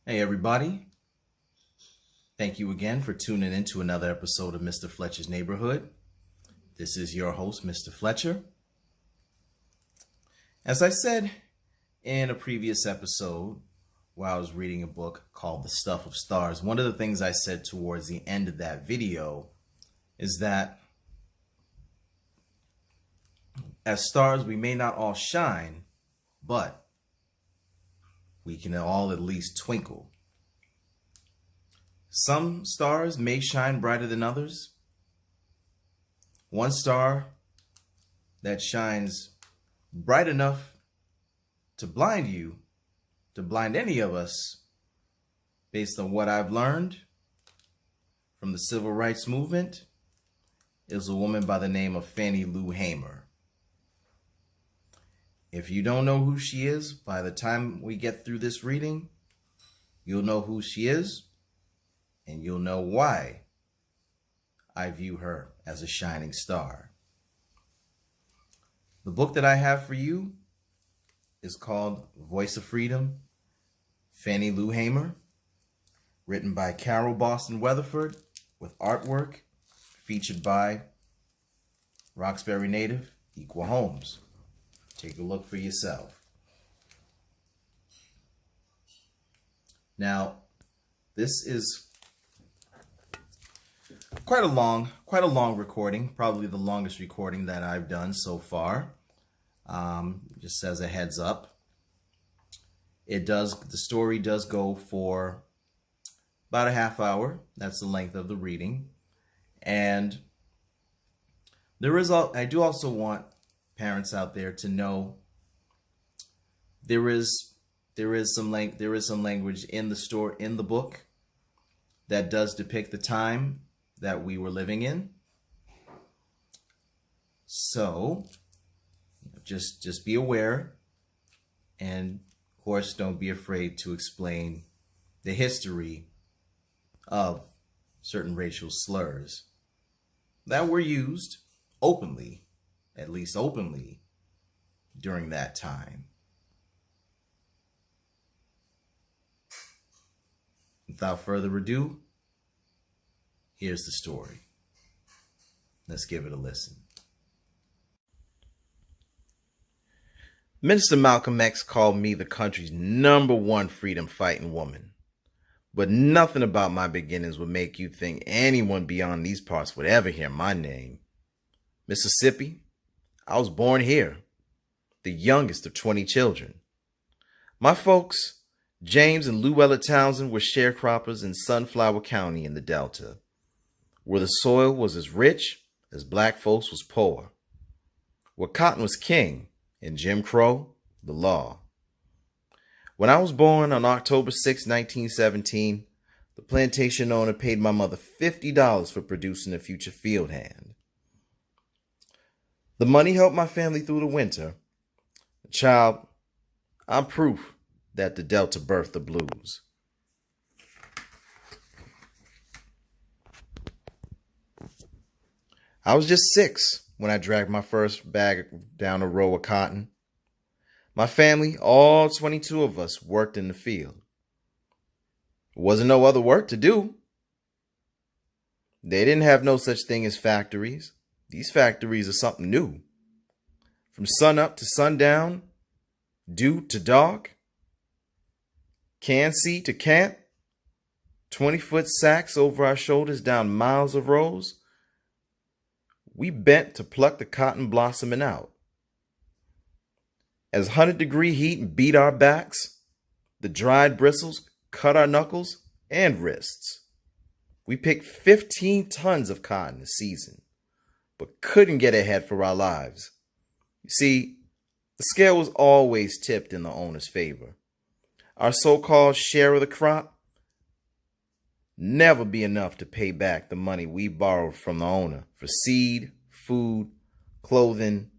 Hey everybody, thank you again for tuning in to another episode of Mr. Fletcher's Neighborhood. This is your host, Mr. Fletcher. As I said in a previous episode, while I was reading a book called The Stuff of Stars, one of the things I said towards the end of that video is that as stars, we may not all shine, but we can all at least twinkle. Some stars may shine brighter than others. One star that shines bright enough to blind you, to blind any of us, based on what I've learned from the civil rights movement, is a woman by the name of Fannie Lou Hamer. If you don't know who she is, by the time we get through this reading, you'll know who she is, and you'll know why I view her as a shining star. The book that I have for you is called Voice of Freedom, Fannie Lou Hamer, written by Carol Boston Weatherford, with artwork featured by Roxbury native Equa Holmes. Take a look for yourself. Now, this is quite a long recording, probably the longest recording that I've done so far. Just as a heads up, the story does go for about a half hour. That's the length of the reading, and I do also want parents out there to know there is some language in the book that does depict the time that we were living in. So just be aware, and of course don't be afraid to explain the history of certain racial slurs that were used openly, at least openly, during that time. Without further ado, here's the story. Let's give it a listen. Minister Malcolm X called me the country's #1 freedom-fighting woman. But nothing about my beginnings would make you think anyone beyond these parts would ever hear my name. Mississippi, I was born here, the youngest of 20 children. My folks, James and Luella Townsend, were sharecroppers in Sunflower County in the Delta, where the soil was as rich as black folks was poor, where cotton was king and Jim Crow the law. When I was born on October 6, 1917, the plantation owner paid my mother $50 for producing a future field hand. The money helped my family through the winter. Child, I'm proof that the Delta birthed the blues. I was just 6 when I dragged my first bag down a row of cotton. My family, all 22 of us, worked in the field. There wasn't no other work to do. They didn't have no such thing as factories. These factories are something new. From sun up to sundown, dew to dark, can see to can't, 20-foot sacks over our shoulders down miles of rows. We bent to pluck the cotton blossoming out. As 100-degree heat beat our backs, the dried bristles cut our knuckles and wrists. We picked 15 tons of cotton a season, but couldn't get ahead for our lives. You see, the scale was always tipped in the owner's favor. Our so-called share of the crop never be enough to pay back the money we borrowed from the owner for seed, food, clothing,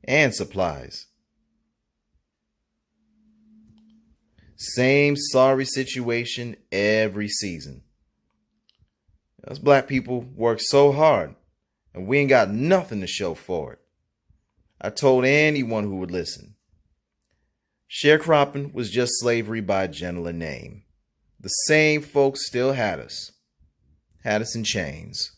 and supplies. Same sorry situation every season. Us black people work so hard, and we ain't got nothing to show for it. I told anyone who would listen, Sharecropping was just slavery by a gentler name. The same folks still had us in chains.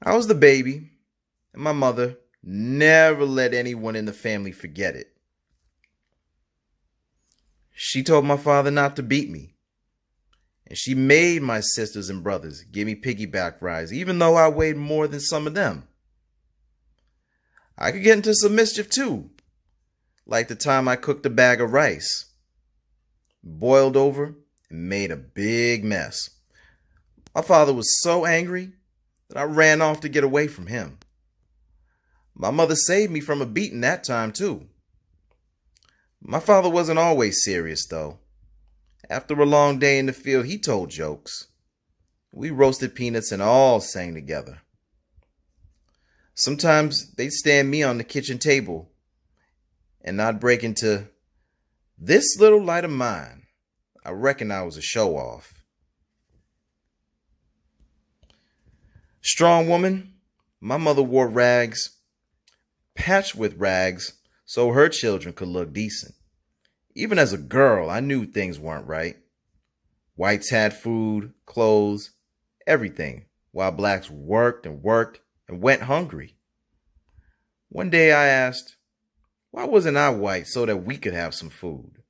I was the baby, and my mother never let anyone in the family forget it. She told my father not to beat me, and she made my sisters and brothers give me piggyback rides, even though I weighed more than some of them. I could get into some mischief too, like the time I cooked a bag of rice, boiled over, and made a big mess. My father was so angry that I ran off to get away from him. My mother saved me from a beating that time too. My father wasn't always serious though. After a long day in the field, he told jokes. We roasted peanuts and all sang together. Sometimes they'd stand me on the kitchen table and I'd break into, "This little light of mine." I reckon I was a show-off. Strong woman, my mother wore rags, patched with rags, so her children could look decent. Even as a girl, I knew things weren't right. Whites had food, clothes, everything, while blacks worked and went hungry. One day I asked, why wasn't I white so that we could have some food?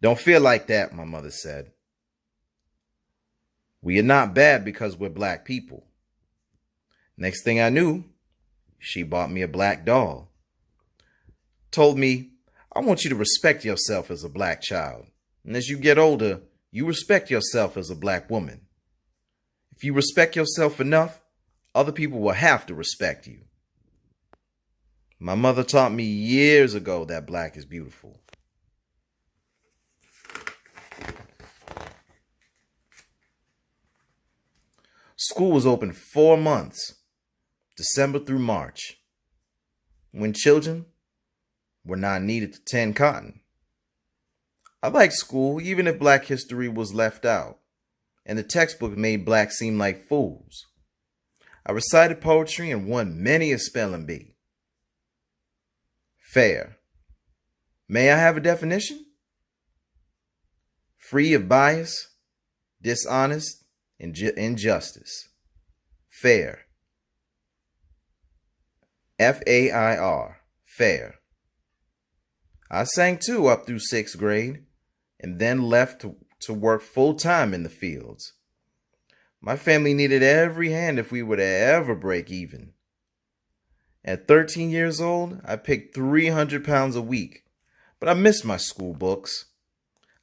"Don't feel like that," my mother said. "We are not bad because we're black people." Next thing I knew, she bought me a black doll. Told me, "I want you to respect yourself as a black child. And as you get older, you respect yourself as a black woman. If you respect yourself enough, other people will have to respect you." My mother taught me years ago that black is beautiful. School was open 4 months, December through March, when children were not needed to tend cotton. I liked school even if black history was left out, and the textbook made blacks seem like fools. I recited poetry and won many a spelling bee. Fair. May I have a definition? Free of bias, dishonest, and injustice. Fair. F-A-I-R. Fair. I sang too up through 6th grade and then left to work full-time in the fields. My family needed every hand if we were to ever break even. At 13 years old, I picked 300 pounds a week, but I missed my school books.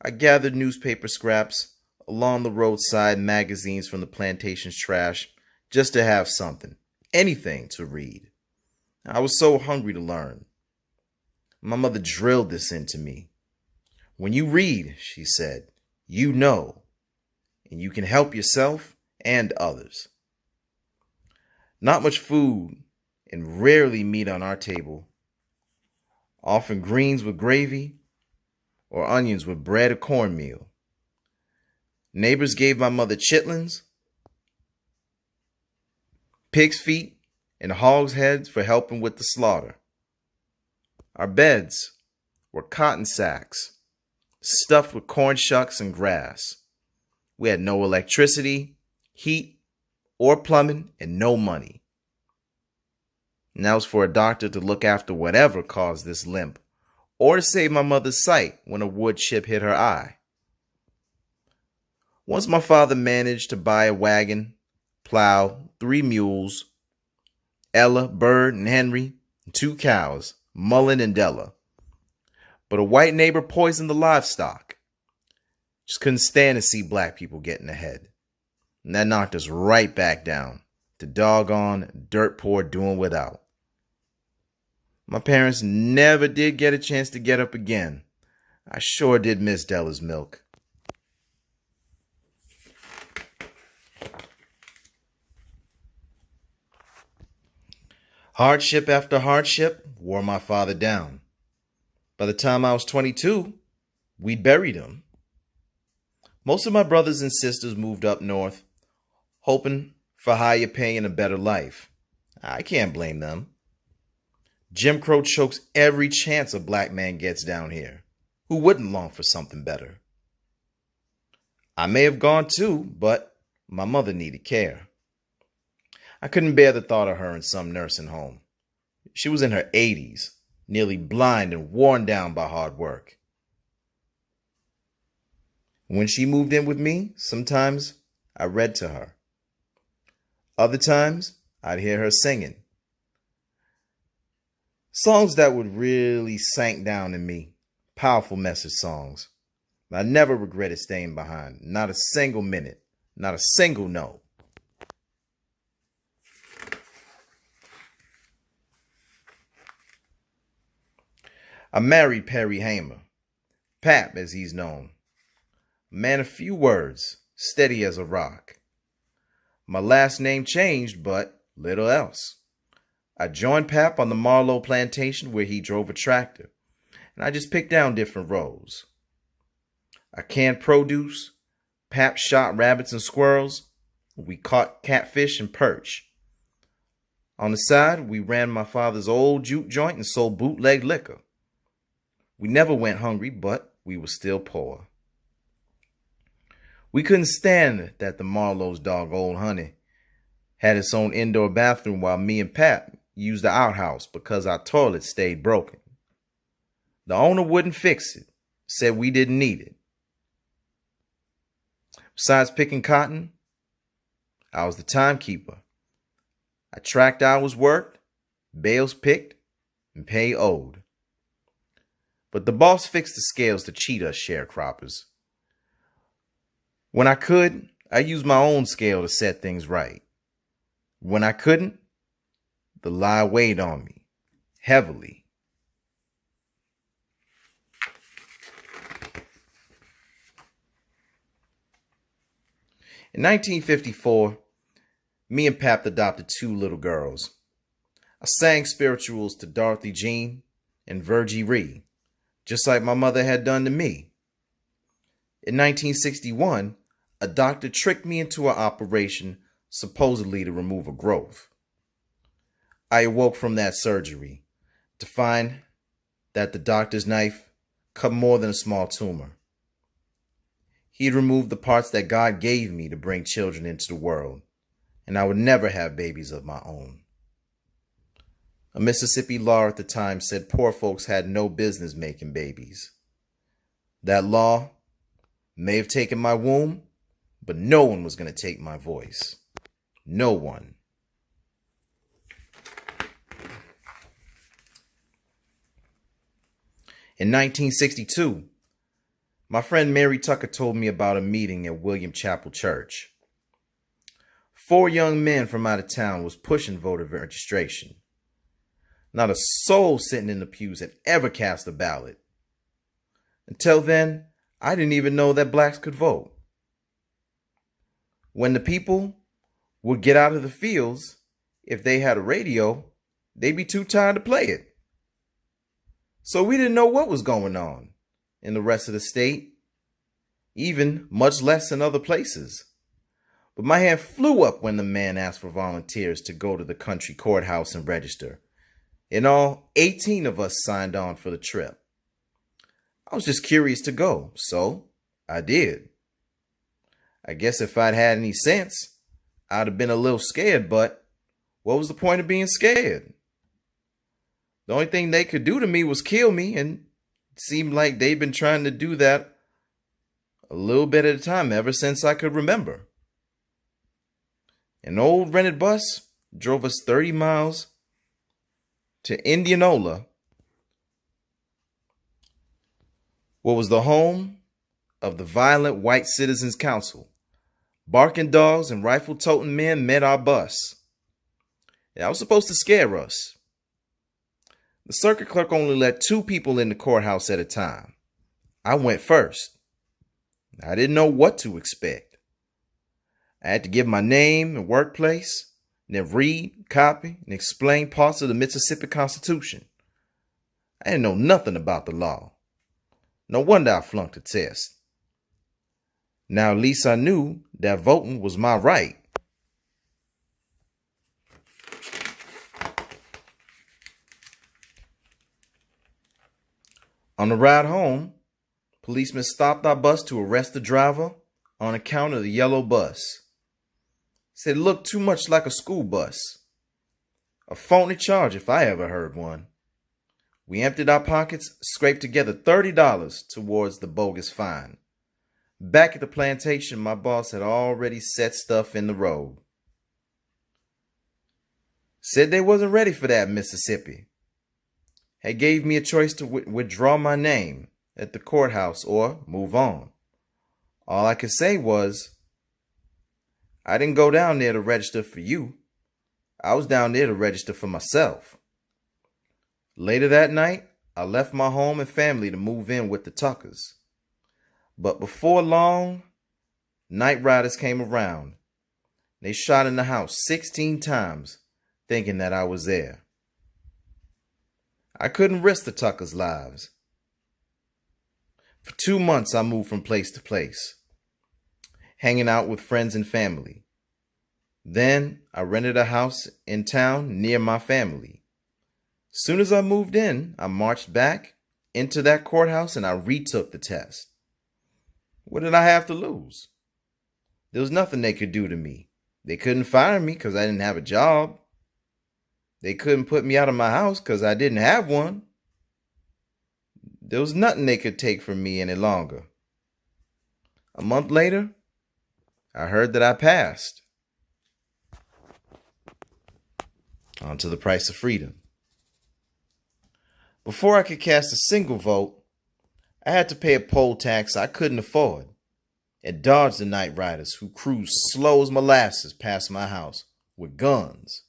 I gathered newspaper scraps, along the roadside magazines from the plantation's trash, just to have something, anything to read. I was so hungry to learn. My mother drilled this into me. When you read, she said, you know, and you can help yourself and others. Not much food and rarely meat on our table. Often greens with gravy or onions with bread or cornmeal. Neighbors gave my mother chitlins, pig's feet, and hog's heads for helping with the slaughter. Our beds were cotton sacks stuffed with corn shucks and grass. We had no electricity, heat, or plumbing, and no money. And that was for a doctor to look after whatever caused this limp, or to save my mother's sight when a wood chip hit her eye. Once my father managed to buy a wagon, plow, 3 mules, Ella, Bird, and Henry, and 2 cows, Mullen and Della. But a white neighbor poisoned the livestock. Just couldn't stand to see black people getting ahead. And that knocked us right back down to doggone dirt poor doing without. My parents never did get a chance to get up again. I sure did miss Della's milk. Hardship after hardship wore my father down. By the time I was 22, we'd buried him. Most of my brothers and sisters moved up north, hoping for higher pay and a better life. I can't blame them. Jim Crow chokes every chance a black man gets down here. Who wouldn't long for something better? I may have gone too, but my mother needed care. I couldn't bear the thought of her in some nursing home. She was in her 80s, nearly blind and worn down by hard work. When she moved in with me, sometimes I read to her. Other times, I'd hear her singing. Songs that would really sink down in me. Powerful message songs. I never regretted staying behind. Not a single minute. Not a single no. I married Perry Hamer. Pap, as he's known. A man of few words, steady as a rock. My last name changed, but little else. I joined Pap on the Marlowe plantation where he drove a tractor, and I just picked down different rows. I canned produce, Pap shot rabbits and squirrels, we caught catfish and perch. On the side, we ran my father's old juke joint and sold bootleg liquor. We never went hungry, but we were still poor. We couldn't stand that the Marlowe's dog, Old Honey, had its own indoor bathroom while me and Pat used the outhouse because our toilet stayed broken. The owner wouldn't fix it, said we didn't need it. Besides picking cotton, I was the timekeeper. I tracked hours worked, bales picked, and pay owed. But the boss fixed the scales to cheat us sharecroppers. When I could, I used my own scale to set things right. When I couldn't, the lie weighed on me, heavily. In 1954, me and Pap adopted 2 little girls. I sang spirituals to Dorothy Jean and Virgie Ree, just like my mother had done to me. In 1961, a doctor tricked me into an operation supposedly to remove a growth. I awoke from that surgery to find that the doctor's knife cut more than a small tumor. He had removed the parts that God gave me to bring children into the world, and I would never have babies of my own. A Mississippi law at the time said poor folks had no business making babies. That law may have taken my womb, but no one was going to take my voice. No one. In 1962, my friend Mary Tucker told me about a meeting at William Chapel Church. 4 young men from out of town was pushing voter registration. Not a soul sitting in the pews had ever cast a ballot. Until then, I didn't even know that blacks could vote. When the people would get out of the fields, if they had a radio, they'd be too tired to play it. So we didn't know what was going on in the rest of the state, even much less in other places. But my hand flew up when the man asked for volunteers to go to the country courthouse and register. In all, 18 of us signed on for the trip. I was just curious to go, so I did. I guess if I'd had any sense, I'd have been a little scared, but what was the point of being scared? The only thing they could do to me was kill me, and it seemed like they'd been trying to do that a little bit at a time ever since I could remember. An old rented bus drove us 30 miles to Indianola, what was the home of the Violent White Citizens Council. Barking dogs and rifle-toting men met our bus. That was supposed to scare us. The circuit clerk only let 2 people in the courthouse at a time. I went first. I didn't know what to expect. I had to give my name and workplace, and then read, copy, and explain parts of the Mississippi Constitution. I didn't know nothing about the law. No wonder I flunked the test. Now at least I knew that voting was my right. On the ride home, policemen stopped our bus to arrest the driver on account of the yellow bus. Said it looked too much like a school bus. A phony charge if I ever heard one. We emptied our pockets, scraped together $30 towards the bogus fine. Back at the plantation, my boss had already set stuff in the road. Said they wasn't ready for that, Mississippi. Had gave me a choice to withdraw my name at the courthouse or move on. All I could say was, I didn't go down there to register for you. I was down there to register for myself. Later that night, I left my home and family to move in with the Tuckers. But before long, night riders came around. They shot in the house 16 times, thinking that I was there. I couldn't risk the Tuckers' lives. For 2 months, I moved from place to place, hanging out with friends and family. Then I rented a house in town near my family. Soon as I moved in, I marched back into that courthouse and I retook the test. What did I have to lose? There was nothing they could do to me. They couldn't fire me because I didn't have a job. They couldn't put me out of my house because I didn't have one. There was nothing they could take from me any longer. A month later, I heard that I passed. On to the price of freedom. Before I could cast a single vote, I had to pay a poll tax I couldn't afford and dodge the night riders who cruised slow as molasses past my house with guns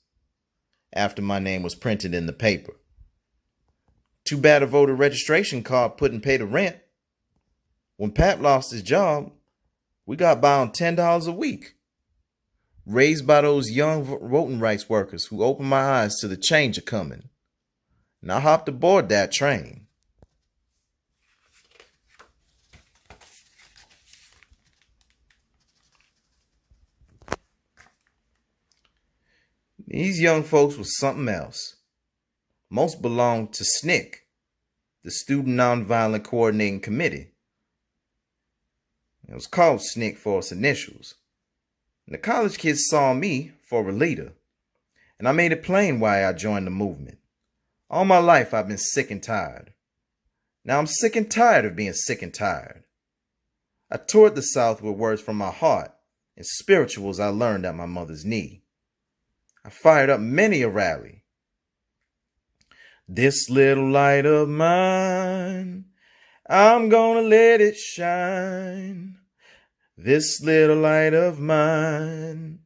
after my name was printed in the paper. Too bad a voter registration card couldn't pay the rent. When Pat lost his job, we got by on $10 a week, raised by those young voting rights workers who opened my eyes to the change coming. And I hopped aboard that train. These young folks was something else. Most belonged to SNCC, the Student Nonviolent Coordinating Committee. It was called SNCC for its initials. And the college kids saw me for a leader, and I made it plain why I joined the movement. All my life I've been sick and tired. Now I'm sick and tired of being sick and tired. I toured the South with words from my heart and spirituals I learned at my mother's knee. I fired up many a rally. This little light of mine, I'm gonna let it shine. This little light of mine,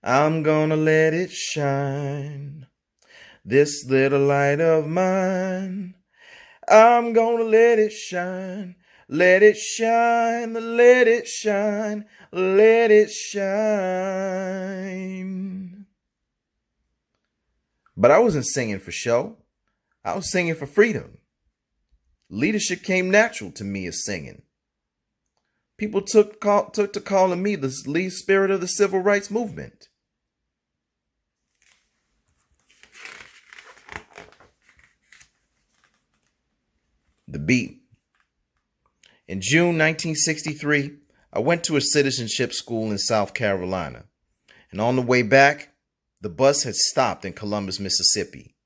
I'm gonna let it shine. This little light of mine, I'm gonna let it shine. Let it shine, let it shine, let it shine. But I wasn't singing for show. I was singing for freedom. Leadership came natural to me as singing. People took to calling me the lead spirit of the civil rights movement. The beat. In June 1963, I went to a citizenship school in South Carolina, and on the way back, the bus had stopped in Columbus, Mississippi.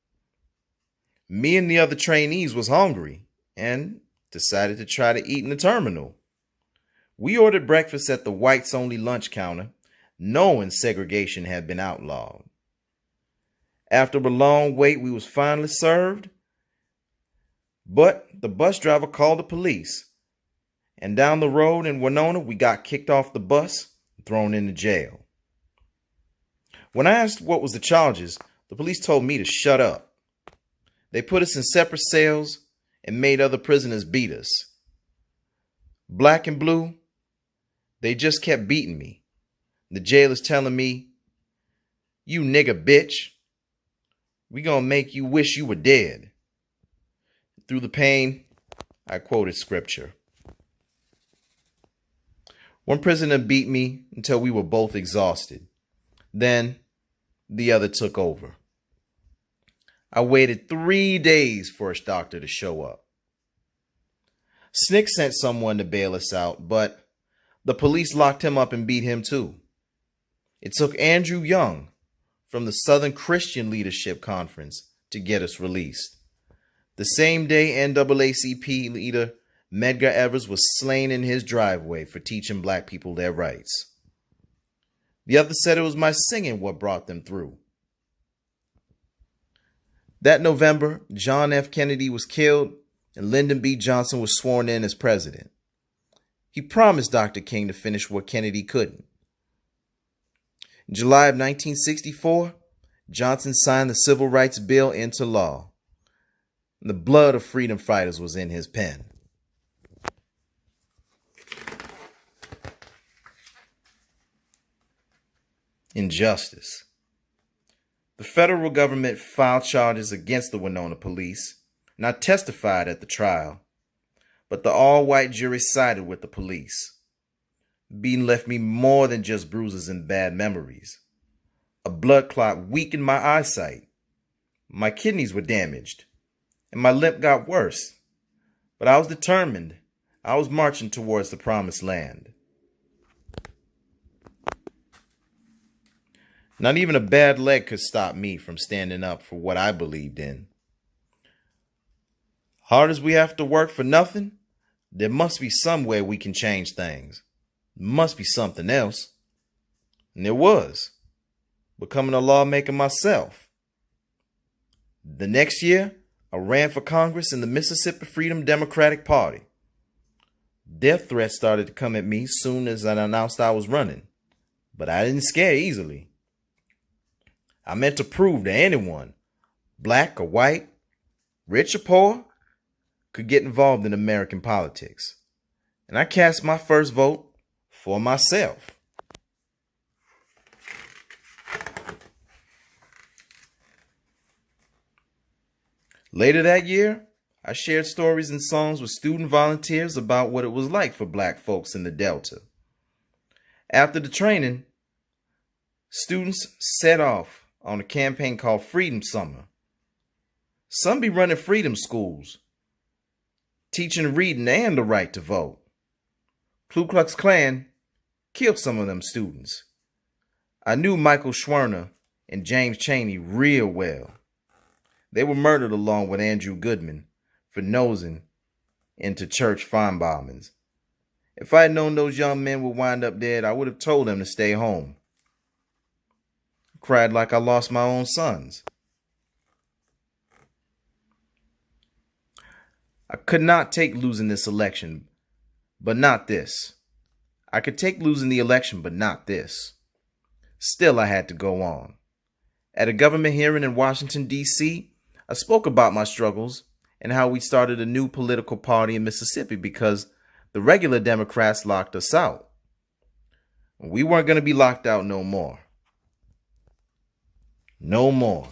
Me and the other trainees was hungry and decided to try to eat in the terminal. We ordered breakfast at the whites-only lunch counter, knowing segregation had been outlawed. After a long wait, we was finally served, but the bus driver called the police, and down the road in Winona, we got kicked off the bus and thrown into jail. When I asked what was the charges, the police told me to shut up. They put us in separate cells and made other prisoners beat us. Black and blue, they just kept beating me. The jailers telling me, "You nigga bitch, we gonna make you wish you were dead." Through the pain, I quoted scripture. One prisoner beat me until we were both exhausted. Then the other took over. I waited 3 days for a doctor to show up. Snick sent someone to bail us out, but the police locked him up and beat him too. It took Andrew Young from the Southern Christian Leadership Conference to get us released. The same day NAACP leader Medgar Evers was slain in his driveway for teaching black people their rights. The others said it was my singing what brought them through. That November, John F. Kennedy was killed and Lyndon B. Johnson was sworn in as president. He promised Dr. King to finish what Kennedy couldn't. In July of 1964, Johnson signed the Civil Rights Bill into law. The blood of freedom fighters was in his pen. Injustice. The federal government filed charges against the Winona police, and I testified at the trial. But the all-white jury sided with the police. Beating left me more than just bruises and bad memories. A blood clot weakened my eyesight. My kidneys were damaged, and my limp got worse. But I was determined. I was marching towards the promised land. Not even a bad leg could stop me from standing up for what I believed in. Hard as we have to work for nothing, there must be some way we can change things. There must be something else. And there was. Becoming a lawmaker myself. The next year, I ran for Congress in the Mississippi Freedom Democratic Party. Death threats started to come at me soon as I announced I was running, but I didn't scare easily. I meant to prove that anyone, black or white, rich or poor, could get involved in American politics. And I cast my first vote for myself. Later that year, I shared stories and songs with student volunteers about what it was like for black folks in the Delta. After the training, students set off on a campaign called Freedom Summer. Some be running freedom schools, teaching reading and the right to vote. Ku Klux Klan killed some of them students. I knew Michael Schwerner and James Chaney real well. They were murdered along with Andrew Goodman for nosing into church farm bombings. If I had known those young men would wind up dead, I would have told them to stay home. I cried like I lost my own sons. I could not take losing this election, but not this. I could take losing the election, but not this. Still, I had to go on. At a government hearing in Washington, D.C., I spoke about my struggles and how we started a new political party in Mississippi because the regular Democrats locked us out. We weren't going to be locked out no more. No more.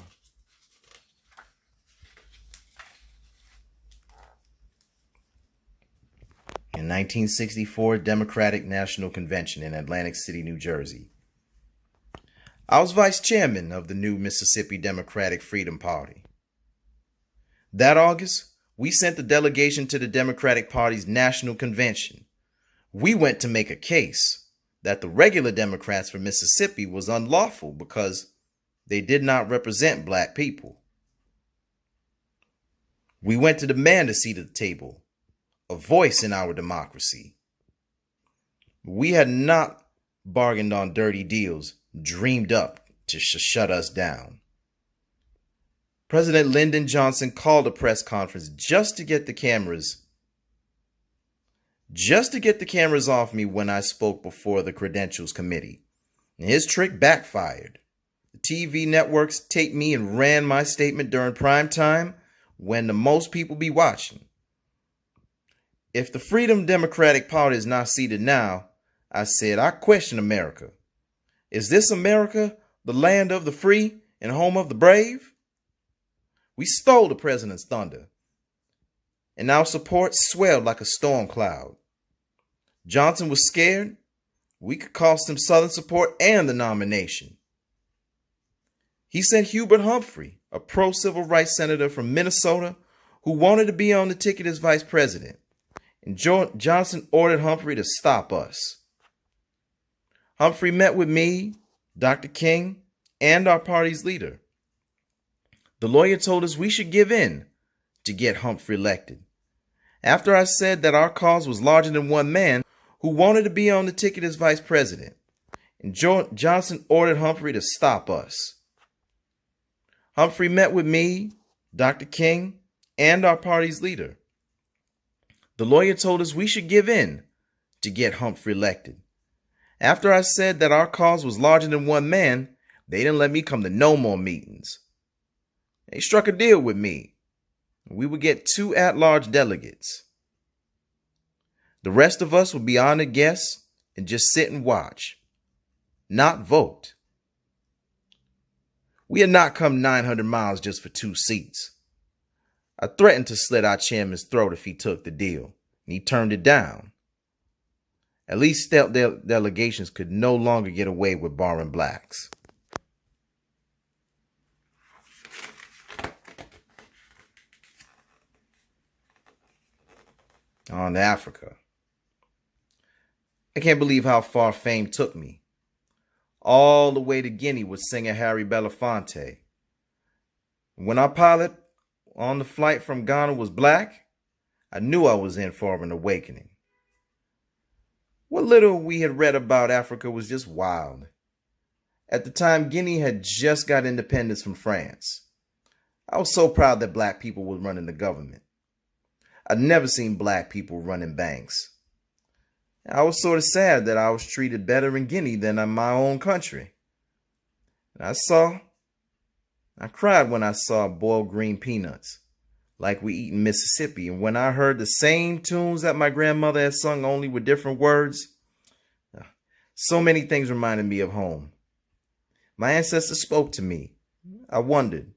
In 1964 Democratic National Convention in Atlantic City, New Jersey, I was vice chairman of the new Mississippi Democratic Freedom Party. That August, we sent the delegation to the Democratic Party's National Convention. We went to make a case that the regular Democrats from Mississippi was unlawful because they did not represent black people. We went to demand a seat at the table, a voice in our democracy. We had not bargained on dirty deals dreamed up to shut us down. President Lyndon Johnson called a press conference just to get the cameras off me when I spoke before the Credentials Committee. And his trick backfired. The TV networks taped me and ran my statement during prime time when the most people be watching. If the Freedom Democratic Party is not seated now, I said, I question America. Is this America the land of the free and home of the brave? We stole the president's thunder, and our support swelled like a storm cloud. Johnson was scared we could cost him Southern support and the nomination. He sent Hubert Humphrey, a pro-civil rights senator from Minnesota who wanted to be on the ticket as vice president, and Johnson ordered Humphrey to stop us. Humphrey met with me, Dr. King, and our party's leader. The lawyer told us we should give in to get Humphrey elected. After I said that our cause was larger than one man who wanted to be on the ticket as vice president, and Johnson ordered Humphrey to stop us. Humphrey met with me, Dr. King, and our party's leader. The lawyer told us we should give in to get Humphrey elected. After I said that our cause was larger than one man, they didn't let me come to no more meetings. They struck a deal with me. We would get 2 at-large delegates. The rest of us would be honored guests and just sit and watch, not vote. We had not come 900 miles just for 2 seats. I threatened to slit our chairman's throat if he took the deal, and he turned it down. At least stealth delegations could no longer get away with barring blacks. On to Africa. I can't believe how far fame took me. All the way to Guinea with singer Harry Belafonte. When our pilot on the flight from Ghana was black, I knew I was in for an awakening. What little we had read about Africa was just wild. At the time, Guinea had just got independence from France. I was so proud that black people were running the government. I'd never seen black people running banks. I was sort of sad that I was treated better in Guinea than in my own country. And I cried when I saw boiled green peanuts, like we eat in Mississippi. And when I heard the same tunes that my grandmother had sung, only with different words, so many things reminded me of home. My ancestors spoke to me. I wondered,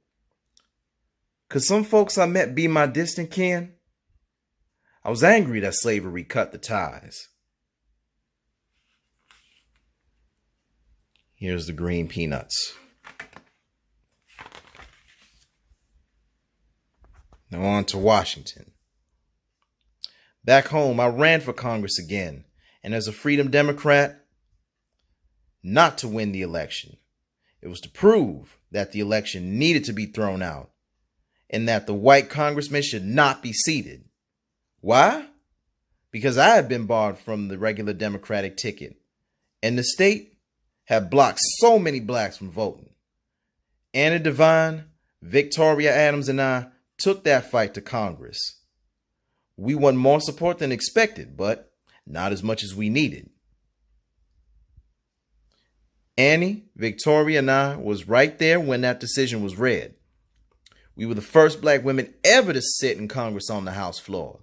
could some folks I met be my distant kin? I was angry that slavery cut the ties. Here's the green peanuts. Now on to Washington. Back home, I ran for Congress again, and as a Freedom Democrat, not to win the election. It was to prove that the election needed to be thrown out and that the white congressman should not be seated. Why? Because I had been barred from the regular Democratic ticket, and the state had blocked so many blacks from voting. Anna Devine, Victoria Adams, and I took that fight to Congress. We won more support than expected, but not as much as we needed. Annie, Victoria, and I was right there when that decision was read. We were the first black women ever to sit in Congress on the House floor.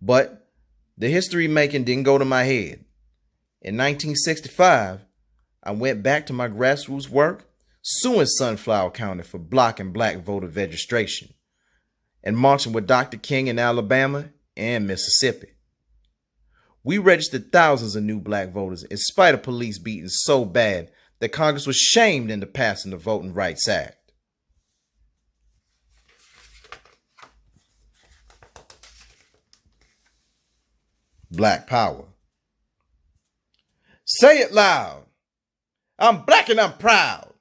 But the history making didn't go to my head. In 1965, I went back to my grassroots work, suing Sunflower County for blocking black voter registration, and marching with Dr. King in Alabama and Mississippi. We registered thousands of new black voters in spite of police beating so bad that Congress was shamed into passing the Voting Rights Act. Black power. Say it loud. I'm black and I'm proud.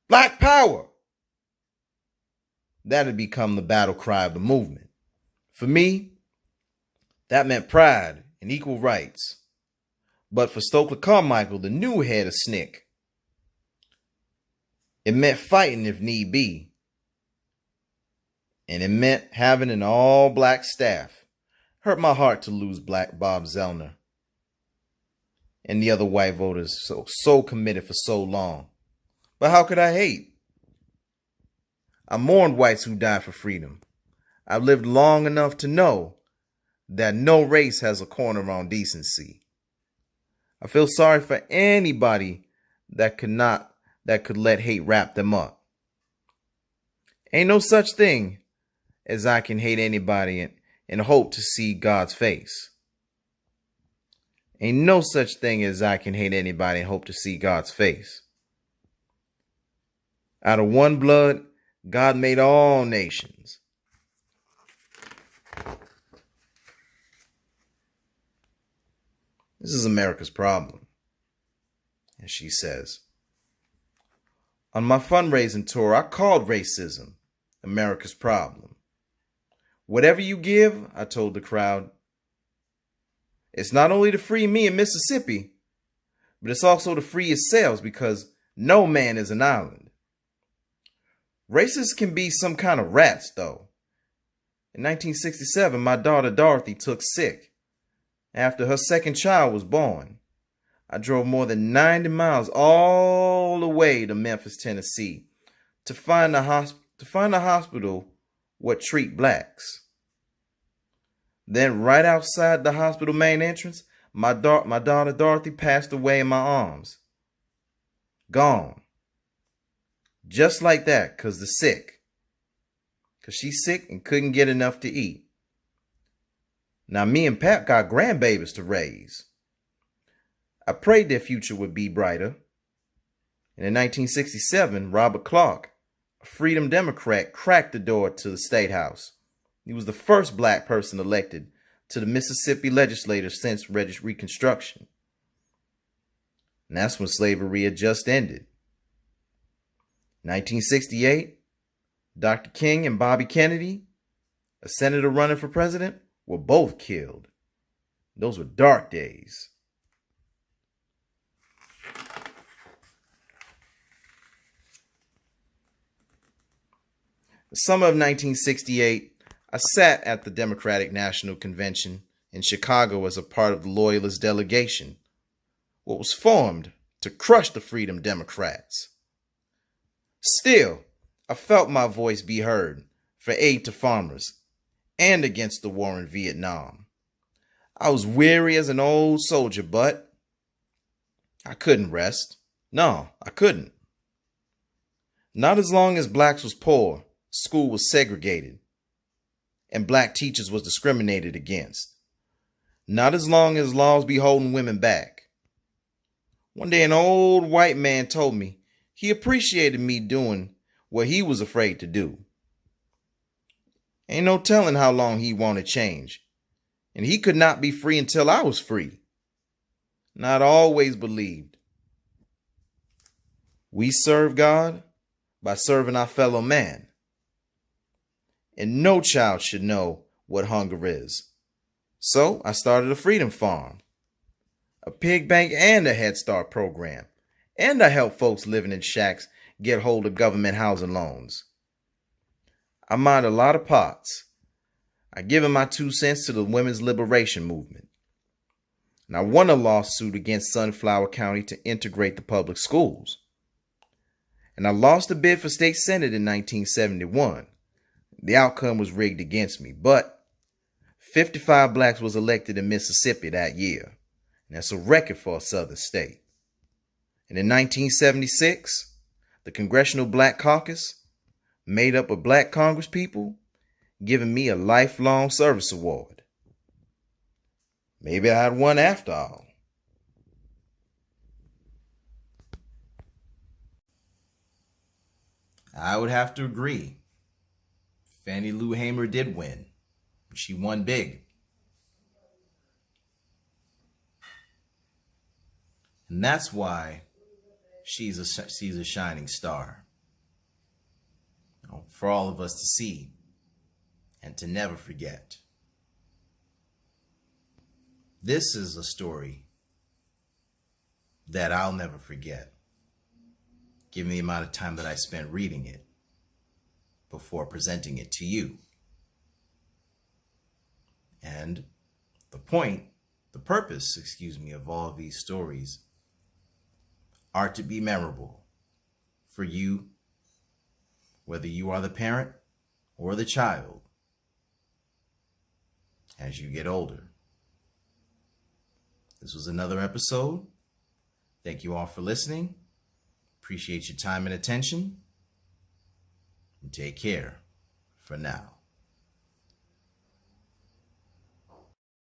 Black power. That had become the battle cry of the movement. For me, that meant pride and equal rights. But for Stokely Carmichael, the new head of SNCC, it meant fighting if need be. And it meant having an all-black staff. Hurt my heart to lose Black Bob Zellner and the other white voters so committed for so long. But how could I hate? I mourned whites who died for freedom. I've lived long enough to know that no race has a corner on decency. I feel sorry for anybody that could let hate wrap them up. Ain't no such thing as I can hate anybody and hope to see God's face. Ain't no such thing as I can hate anybody and hope to see God's face. Out of one blood, God made all nations. This is America's problem. And she says, on my fundraising tour, I called racism America's problem. Whatever you give, I told the crowd, it's not only to free me in Mississippi, but it's also to free yourselves because no man is an island. Racists can be some kind of rats, though. In 1967, my daughter Dorothy took sick. After her second child was born, I drove more than 90 miles all the way to Memphis, Tennessee to find a hospital what treat blacks. Then right outside the hospital main entrance, my daughter Dorothy passed away in my arms. Gone. Just like that, because she's sick and couldn't get enough to eat. Now me and Pap got grandbabies to raise. I prayed their future would be brighter. And in 1967, Robert Clark, a Freedom Democrat, cracked the door to the State House. He was the first black person elected to the Mississippi legislature since Reconstruction. And that's when slavery had just ended. 1968, Dr. King and Bobby Kennedy, a senator running for president, were both killed. Those were dark days. The summer of 1968, I sat at the Democratic National Convention in Chicago as a part of the Loyalist delegation, what was formed to crush the Freedom Democrats. Still, I felt my voice be heard for aid to farmers and against the war in Vietnam. I was weary as an old soldier, but I couldn't rest. No, I couldn't. Not as long as blacks was poor, school was segregated, and black teachers was discriminated against. Not as long as laws be holding women back. One day an old white man told me he appreciated me doing what he was afraid to do. Ain't no telling how long he wanted change, and he could not be free until I was free. And I'd always believed we serve God by serving our fellow man. And no child should know what hunger is. So I started a Freedom Farm, a pig bank, and a Head Start program. And I help folks living in shacks get hold of government housing loans. I mind a lot of pots. I given my 2 cents to the women's liberation movement. And I won a lawsuit against Sunflower County to integrate the public schools. And I lost a bid for state senate in 1971. The outcome was rigged against me, but 55 blacks was elected in Mississippi that year. And that's a record for a southern state. And in 1976, the Congressional Black Caucus, made up of black congresspeople, giving me a lifelong service award. Maybe I had one after all. I would have to agree. Fannie Lou Hamer did win. She won big. And that's why she's a shining star. For all of us to see and to never forget. This is a story that I'll never forget, given the amount of time that I spent reading it before presenting it to you. And the purpose of all of these stories are to be memorable for you, whether you are the parent or the child, as you get older. This was another episode. Thank you all for listening. Appreciate your time and attention. And take care for now.